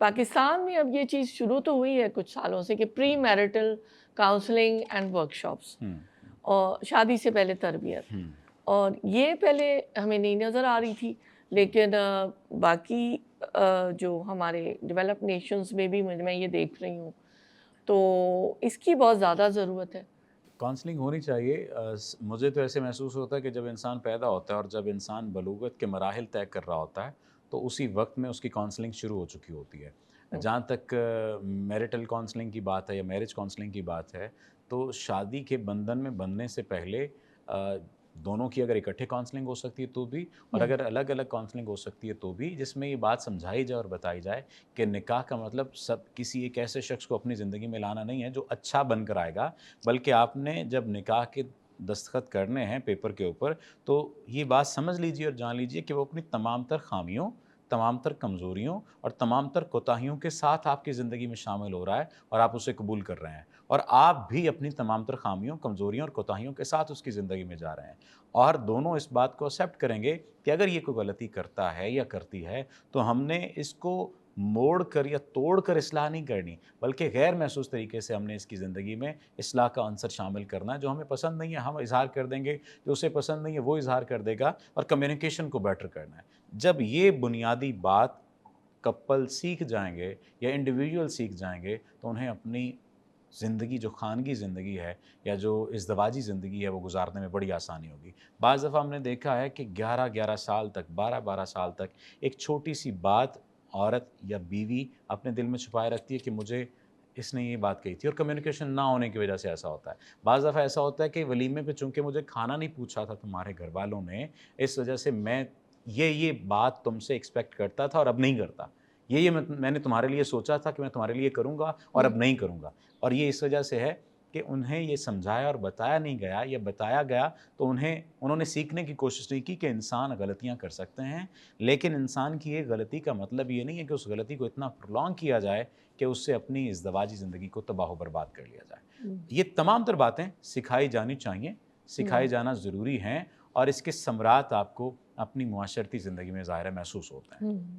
पाकिस्तान में अब ये चीज़ शुरू तो हुई है कुछ सालों से कि pre marital counselling and workshops और शादी से पहले तरबियत, और ये पहले हमें नहीं नज़र आ रही थी, लेकिन बाकी जो हमारे डेवलप्ड नेशंस में भी मैं ये देख रही हूँ, तो इसकी बहुत ज़्यादा ज़रूरत है। काउंसलिंग होनी चाहिए। मुझे तो ऐसे महसूस होता है कि जब इंसान पैदा होता है और जब इंसान बलूगत के मराहिल तय कर रहा होता है, तो उसी वक्त में उसकी काउंसलिंग शुरू हो चुकी होती है। हुँ, जहाँ तक मैरिटल काउंसलिंग की बात है या मैरिज काउंसलिंग की बात है, तो शादी के बंधन में बंधने से पहले दोनों की अगर इकट्ठे काउंसलिंग हो सकती है तो भी, और हुँ, अगर अलग-अलग काउंसलिंग हो सकती है तो भी, जिसमें ये बात समझाई जाए और बताई जाए कि निकाह का मतलब सब किसी एक ऐसे शख्स को अपनी ज़िंदगी में लाना नहीं है जो अच्छा बनकर आएगा, बल्कि आपने जब निकाह के दस्तखत करने हैं पेपर के ऊपर, तो ये बात समझ लीजिए और जान लीजिए कि वो अपनी तमाम तर ख़ामियों, तमाम तर कमज़ोरियों और तमाम तर कोताहियों के साथ आपकी ज़िंदगी में शामिल हो रहा है और आप उसे कबूल कर रहे हैं। और आप भी अपनी तमाम तर ख़ामियों, कमज़ोरियों और कोताहियों के साथ उसकी ज़िंदगी में जा रहे हैं। और दोनों इस बात को एक्सेप्ट करेंगे कि अगर ये कोई गलती करता है या करती है, तो हमने इसको मोड़ कर या तोड़ कर इस्लाह नहीं करनी, बल्कि गैर महसूस तरीके से हमने इसकी ज़िंदगी में इस्लाह का अंसर शामिल करना है। जो हमें पसंद नहीं है हम इज़हार कर देंगे, जो उसे पसंद नहीं है वो इज़हार कर देगा, और कम्युनिकेशन को बेटर करना है। जब ये बुनियादी बात कपल सीख जाएँगे या इंडिविजुअल सीख जाएँगे, तो उन्हें अपनी ज़िंदगी, जो ख़ानगी ज़िंदगी है या जो इज़दवाजी ज़िंदगी है, वो गुज़ारने में बड़ी आसानी होगी। बाज़ दफ़ा हमने देखा है कि 11-11 साल तक, 12-12 साल तक एक छोटी-सी बात औरत या बीवी अपने दिल में छुपाए रखती है कि मुझे इसने ये बात कही थी, और कम्युनिकेशन ना होने की वजह से ऐसा होता है। बाज़ दफ़ा ऐसा होता है कि वलीमे पे चूँकि मुझे खाना नहीं पूछा था तुम्हारे घरवालों ने, इस वजह से मैं ये बात तुमसे एक्सपेक्ट करता था और अब नहीं करता। ये मैंने तुम्हारे लिए सोचा था कि मैं तुम्हारे लिए करूँगा और हुँ, अब नहीं करूँगा। और ये इस वजह से है कि उन्हें ये समझाया और बताया नहीं गया, या बताया गया तो उन्होंने सीखने की कोशिश नहीं की कि इंसान गलतियाँ कर सकते हैं, लेकिन इंसान की ये गलती का मतलब ये नहीं है कि उस गलती को इतना प्रोलॉन्ग किया जाए कि उससे अपनी इज़दवाजी ज़िंदगी को तबाह व बर्बाद कर लिया जाए। हुँ, ये तमाम तर बातें सिखाई जानी चाहिए, सिखाए हुँ। जाना ज़रूरी हैं, और इसके समरात आपको अपनी मुआशरती ज़िंदगी में ज़ाहिर है महसूस होते हैं। हुँ।